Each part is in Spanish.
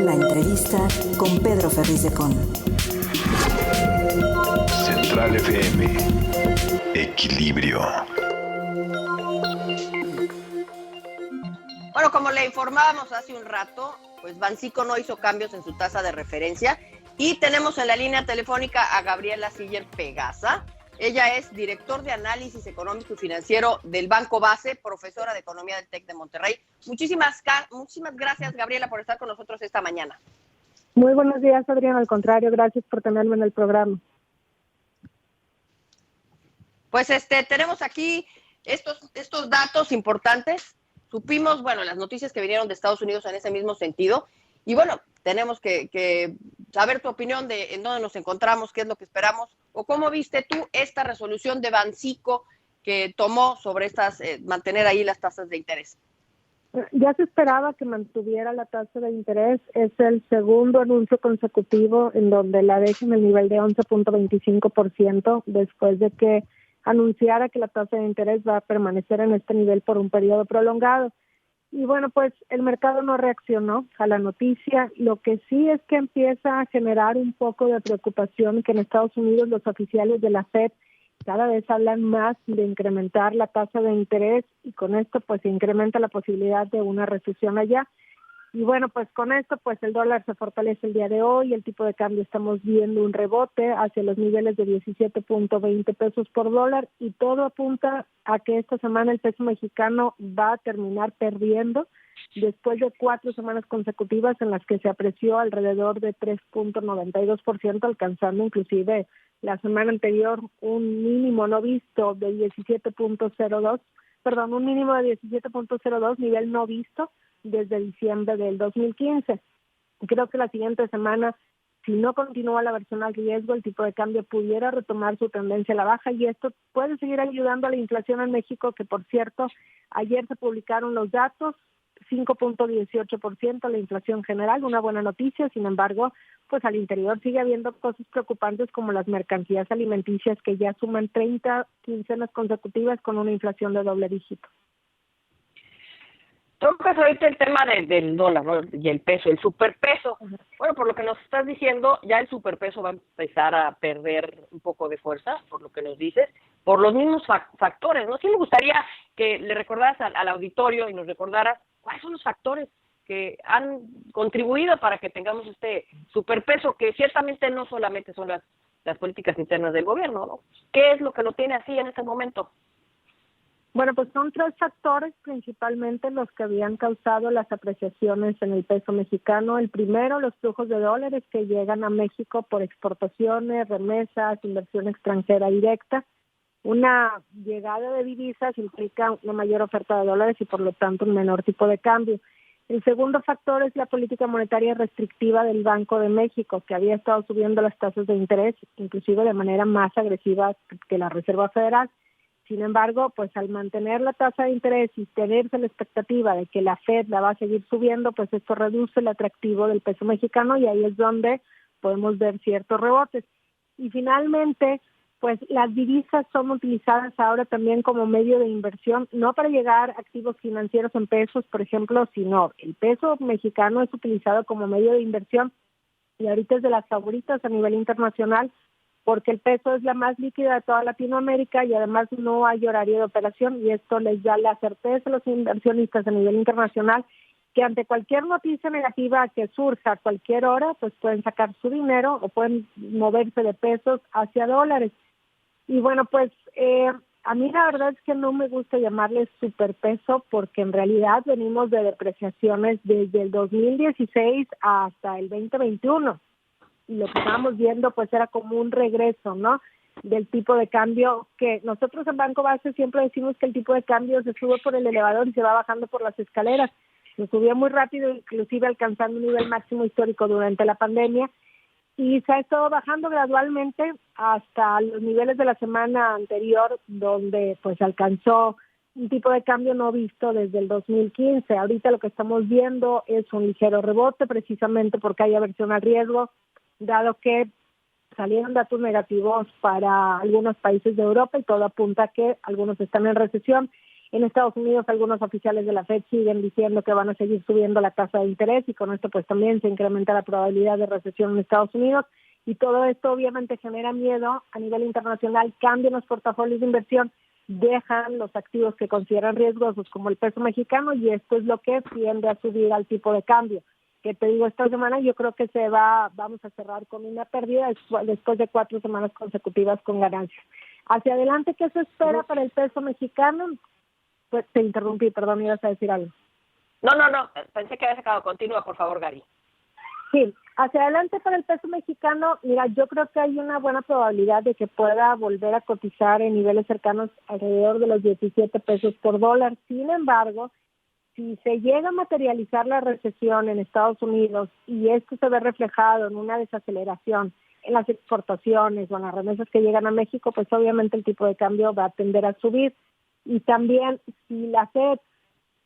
La entrevista con Pedro Ferriz de Con. Central FM. Equilibrio. Bueno, como le informábamos hace un rato, pues Banxico no hizo cambios en su tasa de referencia y tenemos en la línea telefónica a Gabriela Siller Pegaza. Ella es director de análisis económico y financiero del Banco Base, profesora de economía del TEC de Monterrey. Muchísimas gracias, Gabriela, por estar con nosotros esta mañana. Muy buenos días, Adrián. Al contrario, gracias por tenerme en el programa. Pues tenemos aquí estos datos importantes. Supimos, bueno, las noticias que vinieron de Estados Unidos en ese mismo sentido. Y bueno, tenemos que saber tu opinión de en dónde nos encontramos, qué es lo que esperamos, o cómo viste tú esta resolución de Banxico que tomó sobre mantener ahí las tasas de interés. Ya se esperaba que mantuviera la tasa de interés. Es el segundo anuncio consecutivo en donde la deja en el nivel de 11.25% después de que anunciara que la tasa de interés va a permanecer en este nivel por un periodo prolongado. Y bueno, pues el mercado no reaccionó a la noticia. Lo que sí es que empieza a generar un poco de preocupación que en Estados Unidos los oficiales de la Fed cada vez hablan más de incrementar la tasa de interés y con esto pues se incrementa la posibilidad de una recesión allá. Y bueno, pues con esto pues el dólar se fortalece el día de hoy, el tipo de cambio estamos viendo un rebote hacia los niveles de 17.20 pesos por dólar y todo apunta a que esta semana el peso mexicano va a terminar perdiendo después de 4 semanas consecutivas en las que se apreció alrededor de 3.92%, alcanzando inclusive la semana anterior un mínimo no visto de 17.02, nivel no visto desde diciembre del 2015. Creo que la siguiente semana, si no continúa la versión al riesgo, el tipo de cambio pudiera retomar su tendencia a la baja y esto puede seguir ayudando a la inflación en México, que por cierto, ayer se publicaron los datos, 5.18% la inflación general, una buena noticia. Sin embargo, pues al interior sigue habiendo cosas preocupantes como las mercancías alimenticias que ya suman 30 quincenas consecutivas con una inflación de doble dígito. Tocas ahorita el tema del dólar, ¿no? Y el peso, el superpeso. Uh-huh. Bueno, por lo que nos estás diciendo, ya el superpeso va a empezar a perder un poco de fuerza, por lo que nos dices, por los mismos factores, ¿no? Sí me gustaría que le recordaras al auditorio y nos recordaras cuáles son los factores que han contribuido para que tengamos este superpeso, que ciertamente no solamente son las políticas internas del gobierno, ¿no? ¿Qué es lo que lo tiene así en este momento? Bueno, pues son 3 factores principalmente los que habían causado las apreciaciones en el peso mexicano. El primero, los flujos de dólares que llegan a México por exportaciones, remesas, inversión extranjera directa. Una llegada de divisas implica una mayor oferta de dólares y por lo tanto un menor tipo de cambio. El segundo factor es la política monetaria restrictiva del Banco de México, que había estado subiendo las tasas de interés, inclusive de manera más agresiva que la Reserva Federal. Sin embargo, pues al mantener la tasa de interés y tenerse la expectativa de que la Fed la va a seguir subiendo, pues esto reduce el atractivo del peso mexicano y ahí es donde podemos ver ciertos rebotes. Y finalmente, pues las divisas son utilizadas ahora también como medio de inversión, no para llegar a activos financieros en pesos, por ejemplo, sino el peso mexicano es utilizado como medio de inversión y ahorita es de las favoritas a nivel internacional porque el peso es la más líquida de toda Latinoamérica y además no hay horario de operación y esto les da la certeza a los inversionistas a nivel internacional que ante cualquier noticia negativa que surja a cualquier hora, pues pueden sacar su dinero o pueden moverse de pesos hacia dólares. Y bueno, pues a mí la verdad es que no me gusta llamarle superpeso porque en realidad venimos de depreciaciones desde el 2016 hasta el 2021. Y lo que estábamos viendo pues era como un regreso, ¿no? Del tipo de cambio que nosotros en Banco Base siempre decimos que el tipo de cambio se sube por el elevador y se va bajando por las escaleras. Se subió muy rápido, inclusive alcanzando un nivel máximo histórico durante la pandemia y se ha estado bajando gradualmente hasta los niveles de la semana anterior donde pues alcanzó un tipo de cambio no visto desde el 2015. Ahorita lo que estamos viendo es un ligero rebote precisamente porque hay aversión al riesgo, dado que salieron datos negativos para algunos países de Europa y todo apunta a que algunos están en recesión. En Estados Unidos algunos oficiales de la Fed siguen diciendo que van a seguir subiendo la tasa de interés y con esto pues también se incrementa la probabilidad de recesión en Estados Unidos y todo esto obviamente genera miedo a nivel internacional, cambian los portafolios de inversión, dejan los activos que consideran riesgosos como el peso mexicano y esto es lo que tiende a subir al tipo de cambio. Que te digo, esta semana yo creo que vamos a cerrar con una pérdida después de 4 semanas consecutivas con ganancias. Hacia adelante, ¿qué se espera para el peso mexicano? Pues te interrumpí, perdón, ibas a decir algo. No, pensé que habías acabado. Continúa, por favor, Gaby. Sí, hacia adelante para el peso mexicano, mira, yo creo que hay una buena probabilidad de que pueda volver a cotizar en niveles cercanos alrededor de los 17 pesos por dólar. Sin embargo, si se llega a materializar la recesión en Estados Unidos y esto se ve reflejado en una desaceleración en las exportaciones o en las remesas que llegan a México, pues obviamente el tipo de cambio va a tender a subir. Y también si la Fed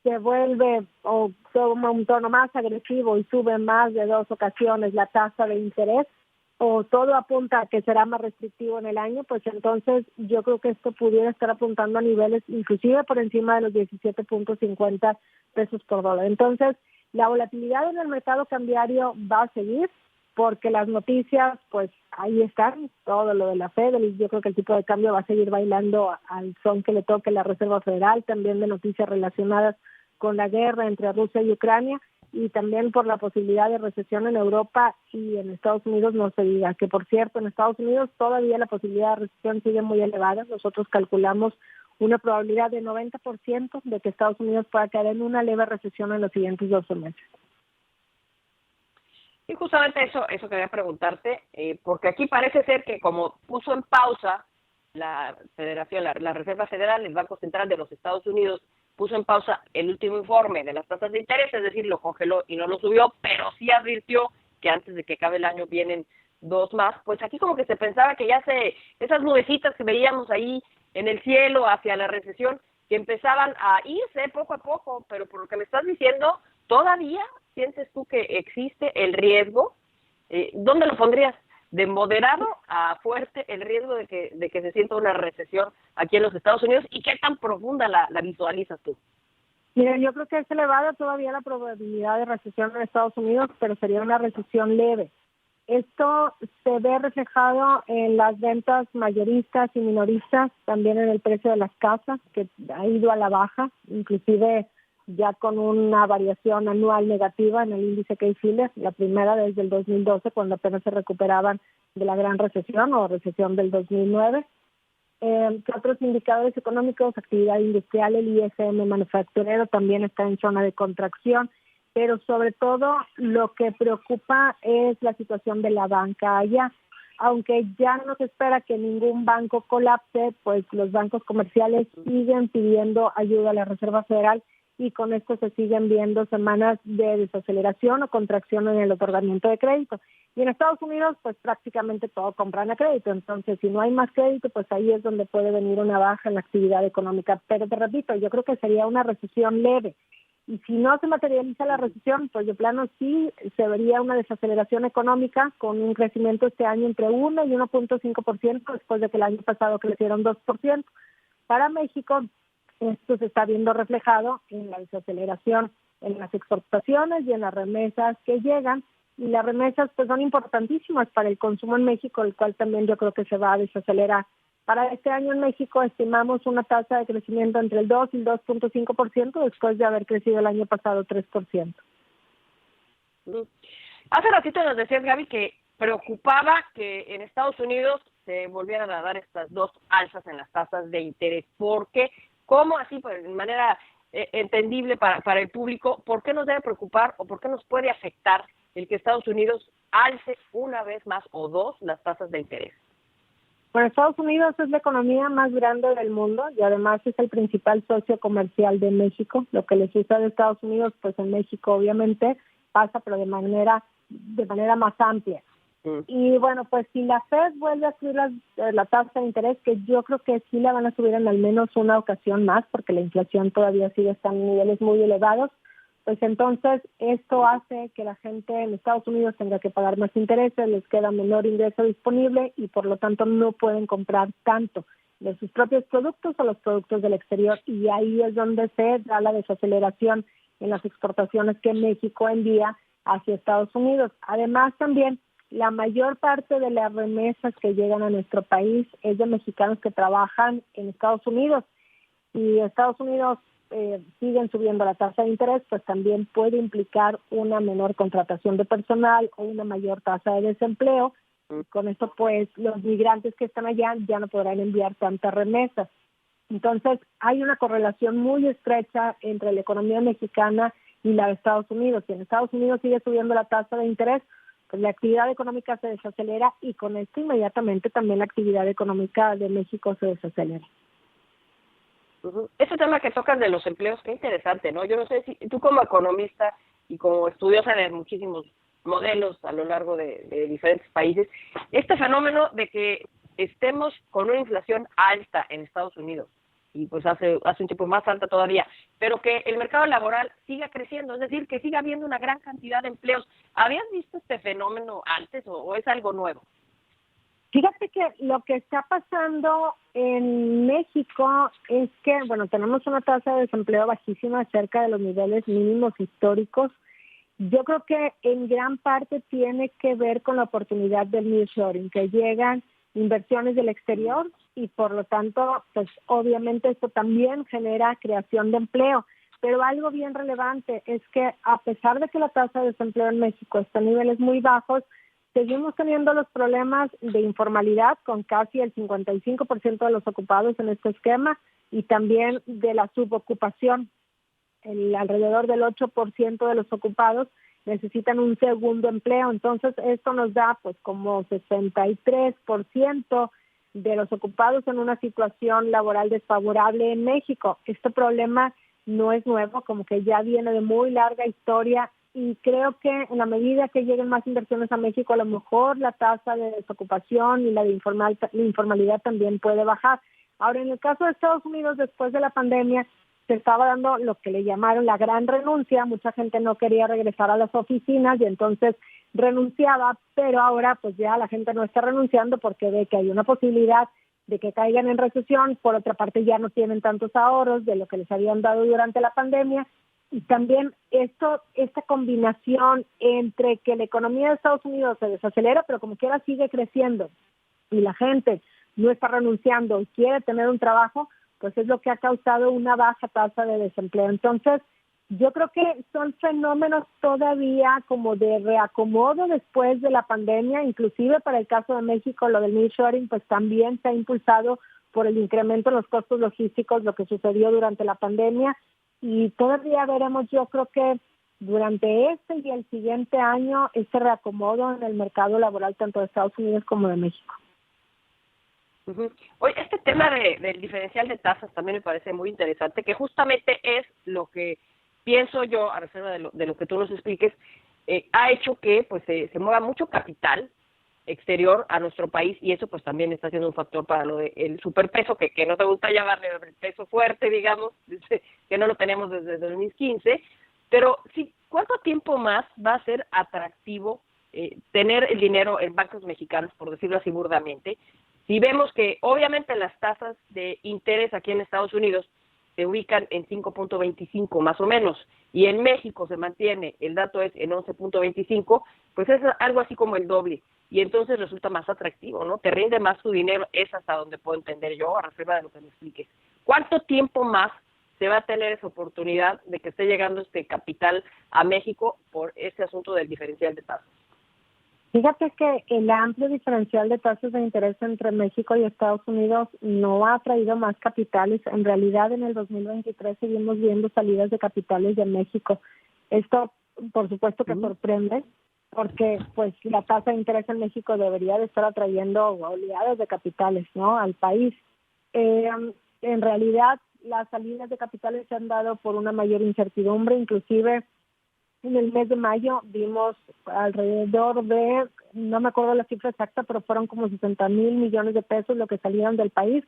se vuelve o toma un tono más agresivo y sube más de 2 ocasiones la tasa de interés, o todo apunta a que será más restrictivo en el año, pues entonces yo creo que esto pudiera estar apuntando a niveles inclusive por encima de los 17.50 pesos por dólar. Entonces, la volatilidad en el mercado cambiario va a seguir porque las noticias, pues ahí están, todo lo de la Fed, yo creo que el tipo de cambio va a seguir bailando al son que le toque la Reserva Federal, también de noticias relacionadas con la guerra entre Rusia y Ucrania, y también por la posibilidad de recesión en Europa y en Estados Unidos no se diga, que por cierto en Estados Unidos todavía la posibilidad de recesión sigue muy elevada. Nosotros calculamos una probabilidad de 90% de que Estados Unidos pueda caer en una leve recesión en los siguientes 12 meses. Y justamente eso quería preguntarte, porque aquí parece ser que como puso en pausa la Federación, la Reserva Federal, el Banco Central de los Estados Unidos, puso en pausa el último informe de las tasas de interés, es decir, lo congeló y no lo subió, pero sí advirtió que antes de que acabe el año vienen 2 más, pues aquí como que se pensaba que esas nubecitas que veíamos ahí en el cielo hacia la recesión, que empezaban a irse poco a poco, pero por lo que me estás diciendo, ¿todavía sientes tú que existe el riesgo? ¿Dónde lo pondrías? ¿De moderado a fuerte el riesgo de que se sienta una recesión aquí en los Estados Unidos? ¿Y qué tan profunda la visualizas tú? Mira, yo creo que es elevada todavía la probabilidad de recesión en Estados Unidos, pero sería una recesión leve. Esto se ve reflejado en las ventas mayoristas y minoristas, también en el precio de las casas, que ha ido a la baja, inclusive ya con una variación anual negativa en el índice Case-Shiller, la primera desde el 2012, cuando apenas se recuperaban de la gran recesión o recesión del 2009. Otros indicadores económicos, actividad industrial, el ISM manufacturero también está en zona de contracción, pero sobre todo lo que preocupa es la situación de la banca allá. Aunque ya no se espera que ningún banco colapse, pues los bancos comerciales siguen pidiendo ayuda a la Reserva Federal y con esto se siguen viendo semanas de desaceleración o contracción en el otorgamiento de crédito. Y en Estados Unidos, pues prácticamente todo compran a crédito. Entonces, si no hay más crédito, pues ahí es donde puede venir una baja en la actividad económica. Pero te repito, yo creo que sería una recesión leve. Y si no se materializa la recesión, pues de plano sí se vería una desaceleración económica con un crecimiento este año entre 1 y 1.5%, después de que el año pasado crecieron 2%. Para México, esto se está viendo reflejado en la desaceleración en las exportaciones y en las remesas que llegan, y las remesas pues son importantísimas para el consumo en México, el cual también yo creo que se va a desacelerar. Para este año en México estimamos una tasa de crecimiento entre el 2 y el 2.5% después de haber crecido el año pasado 3%. Hace ratito nos decías, Gaby, que preocupaba que en Estados Unidos se volvieran a dar estas 2 alzas en las tasas de interés. ¿Por qué? ¿Cómo así, pues, de manera entendible para el público? ¿Por qué nos debe preocupar o por qué nos puede afectar el que Estados Unidos alce una vez más o 2 las tasas de interés? Bueno, Estados Unidos es la economía más grande del mundo y además es el principal socio comercial de México. Lo que les sucede a Estados Unidos, pues en México obviamente pasa, pero de manera más amplia. Y bueno, pues si la Fed vuelve a subir la tasa de interés, que yo creo que sí la van a subir en al menos una ocasión más, porque la inflación todavía sigue estando en niveles muy elevados, pues entonces esto hace que la gente en Estados Unidos tenga que pagar más intereses, les queda menor ingreso disponible y por lo tanto no pueden comprar tanto. de sus propios productos o los productos del exterior, y ahí es donde se da la desaceleración en las exportaciones que México envía hacia Estados Unidos. Además, también la mayor parte de las remesas que llegan a nuestro país es de mexicanos que trabajan en Estados Unidos, y Estados Unidos siguen subiendo la tasa de interés, pues también puede implicar una menor contratación de personal o una mayor tasa de desempleo. Con esto, pues, los migrantes que están allá ya no podrán enviar tantas remesas. Entonces, hay una correlación muy estrecha entre la economía mexicana y la de Estados Unidos. Si en Estados Unidos sigue subiendo la tasa de interés, pues la actividad económica se desacelera, y con esto inmediatamente también la actividad económica de México se desacelera. Ese tema que tocas de los empleos, qué interesante, ¿no? Yo no sé si tú, como economista y como estudiosa de muchísimos modelos a lo largo de diferentes países, este fenómeno de que estemos con una inflación alta en Estados Unidos, y pues hace un tiempo más alta todavía, pero que el mercado laboral siga creciendo, es decir, que siga habiendo una gran cantidad de empleos. ¿Habías visto este fenómeno antes o es algo nuevo? Fíjate que lo que está pasando en México es que, bueno, tenemos una tasa de desempleo bajísima, cerca de los niveles mínimos históricos. Yo creo que en gran parte tiene que ver con la oportunidad del nearshoring, que llegan inversiones del exterior, y por lo tanto, pues obviamente esto también genera creación de empleo. Pero algo bien relevante es que, a pesar de que la tasa de desempleo en México está a niveles muy bajos, seguimos teniendo los problemas de informalidad, con casi el 55% de los ocupados en este esquema, y también de la subocupación. Alrededor del 8% de los ocupados necesitan un segundo empleo. Entonces, esto nos da pues como 63% de los ocupados en una situación laboral desfavorable en México. Este problema no es nuevo, como que ya viene de muy larga historia, y creo que en la medida que lleguen más inversiones a México, a lo mejor la tasa de desocupación y la informalidad también puede bajar. Ahora, en el caso de Estados Unidos, después de la pandemia, se estaba dando lo que le llamaron la gran renuncia. Mucha gente no quería regresar a las oficinas y entonces renunciaba, pero ahora pues ya la gente no está renunciando porque ve que hay una posibilidad de que caigan en recesión. Por otra parte, ya no tienen tantos ahorros de lo que les habían dado durante la pandemia. Y también esta combinación entre que la economía de Estados Unidos se desacelera, pero como quiera sigue creciendo, y la gente no está renunciando y quiere tener un trabajo, pues es lo que ha causado una baja tasa de desempleo. Entonces, yo creo que son fenómenos todavía como de reacomodo después de la pandemia. Inclusive para el caso de México, lo del nearshoring pues también se ha impulsado por el incremento en los costos logísticos, lo que sucedió durante la pandemia, y todavía veremos, yo creo que durante este y el siguiente año, este reacomodo en el mercado laboral tanto de Estados Unidos como de México. Oye, este tema del diferencial de tasas también me parece muy interesante, que justamente es lo que pienso yo, a reserva de lo que tú nos expliques, ha hecho que pues se mueva mucho capital exterior a nuestro país, y eso pues también está siendo un factor para lo del superpeso, que no te gusta llamarle el peso fuerte, digamos, que no lo tenemos desde 2015, pero sí, ¿cuánto tiempo más va a ser atractivo tener el dinero en bancos mexicanos, por decirlo así burdamente, si vemos que obviamente las tasas de interés aquí en Estados Unidos se ubican en 5.25 más o menos, y en México se mantiene, el dato es en 11.25, pues es algo así como el doble, y entonces resulta más atractivo, ¿no? Te rinde más tu dinero, es hasta donde puedo entender yo, a reserva de lo que me expliques. ¿Cuánto tiempo más se va a tener esa oportunidad de que esté llegando este capital a México por este asunto del diferencial de tasas? Fíjate que el amplio diferencial de tasas de interés entre México y Estados Unidos no ha traído más capitales. En realidad, en el 2023 seguimos viendo salidas de capitales de México. Esto, por supuesto, que sorprende, porque pues la tasa de interés en México debería de estar atrayendo oleadas de capitales, ¿no?, al país. En realidad, las salidas de capitales se han dado por una mayor incertidumbre. Inclusive en el mes de mayo vimos alrededor de, no me acuerdo la cifra exacta, pero fueron como 60,000 millones de pesos lo que salieron del país.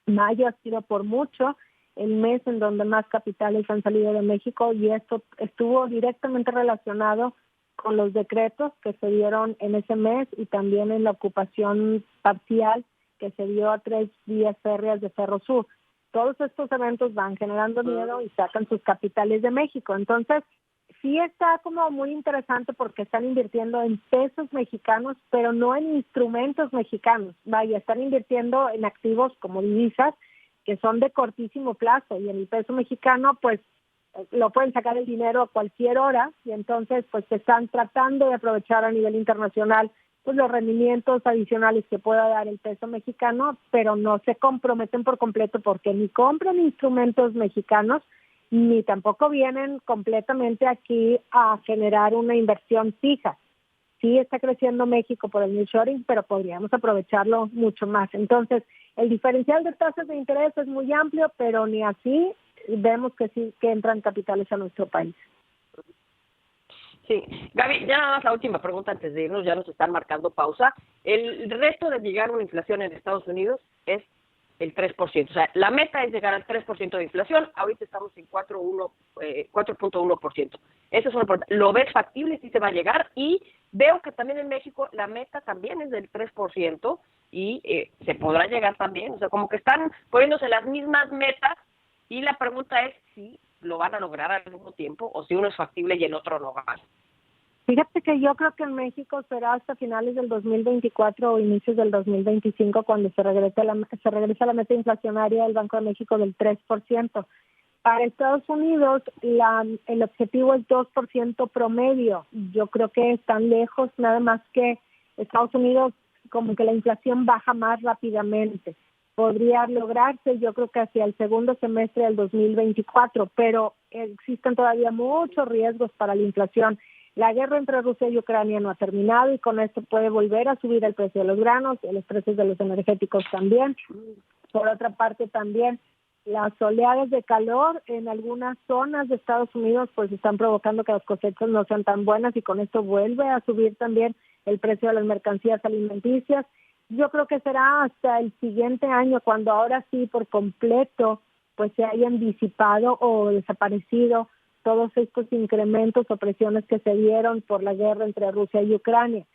Mayo ha sido por mucho el mes en donde más capitales han salido de México, y esto estuvo directamente relacionado con los decretos que se dieron en ese mes y también en la ocupación parcial que se dio a 3 vías férreas de Ferrosur. Todos estos eventos van generando miedo y sacan sus capitales de México. Entonces, sí está como muy interesante porque están invirtiendo en pesos mexicanos, pero no en instrumentos mexicanos. Vaya, están invirtiendo en activos como divisas que son de cortísimo plazo, y en el peso mexicano pues lo pueden sacar el dinero a cualquier hora, y entonces pues están tratando de aprovechar a nivel internacional pues los rendimientos adicionales que pueda dar el peso mexicano, pero no se comprometen por completo porque ni compran instrumentos mexicanos ni tampoco vienen completamente aquí a generar una inversión fija. Sí está creciendo México por el nearshoring, pero podríamos aprovecharlo mucho más. Entonces, el diferencial de tasas de interés es muy amplio, pero ni así vemos que sí que entran capitales a nuestro país. Sí, Gaby, ya nada más la última pregunta antes de irnos, ya nos están marcando pausa. El reto de llegar a una inflación en Estados Unidos es el 3%. O sea, la meta es llegar al 3% de inflación. Ahorita estamos en 4.1%. Eso es una pregunta. ¿Lo ves factible si se va a llegar? Y veo que también en México la meta también es del 3% y se podrá llegar también. O sea, como que están poniéndose las mismas metas y la pregunta es si lo van a lograr al mismo tiempo o si uno es factible y el otro no va. Fíjate que yo creo que en México será hasta finales del 2024 o inicios del 2025 cuando se regresa la meta inflacionaria del Banco de México del 3%. Para Estados Unidos el objetivo es 2% promedio. Yo creo que están lejos, nada más que Estados Unidos como que la inflación baja más rápidamente. Podría lograrse, yo creo que hacia el segundo semestre del 2024, pero existen todavía muchos riesgos para la inflación. La guerra entre Rusia y Ucrania no ha terminado y con esto puede volver a subir el precio de los granos y los precios de los energéticos también. Por otra parte también las oleadas de calor en algunas zonas de Estados Unidos pues están provocando que las cosechas no sean tan buenas y con esto vuelve a subir también el precio de las mercancías alimenticias. Yo creo que será hasta el siguiente año cuando ahora sí por completo pues se hayan disipado o desaparecido todos estos incrementos o presiones que se dieron por la guerra entre Rusia y Ucrania.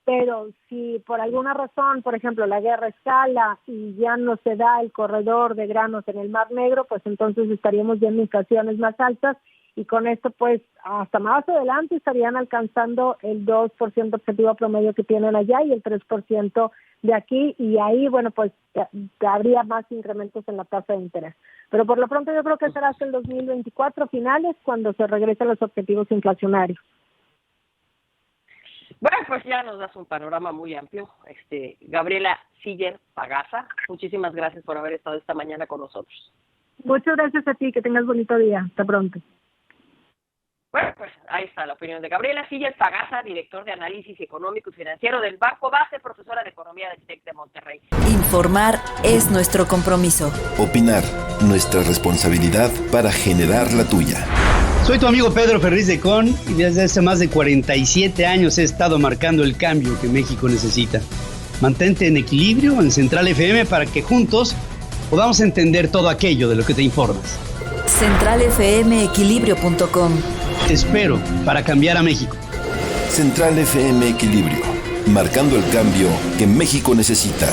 Pero si por alguna razón, por ejemplo, la guerra escala y ya no se da el corredor de granos en el Mar Negro, pues entonces estaríamos viendo inflaciones más altas y con esto pues hasta más adelante estarían alcanzando el 2% objetivo promedio que tienen allá y el 3% de aquí, y ahí, bueno, pues habría más incrementos en la tasa de interés. Pero por lo pronto yo creo que será hasta el 2024 finales cuando se regresen los objetivos inflacionarios. Bueno, pues ya nos das un panorama muy amplio. Gabriela Siller Pagaza, muchísimas gracias por haber estado esta mañana con nosotros. Muchas gracias a ti, que tengas bonito día. Hasta pronto. Bueno, pues ahí está la opinión de Gabriela Siller Pagaza, director de Análisis Económico y Financiero del Banco Base, profesora de Economía del TEC de Monterrey. Informar es nuestro compromiso. Opinar, nuestra responsabilidad para generar la tuya. Soy tu amigo Pedro Ferriz de Con y desde hace más de 47 años he estado marcando el cambio que México necesita. Mantente en equilibrio en Central FM para que juntos podamos entender todo aquello de lo que te informas. CentralFMEquilibrio.com. Te espero para cambiar a México. Central FM Equilibrio, marcando el cambio que México necesita.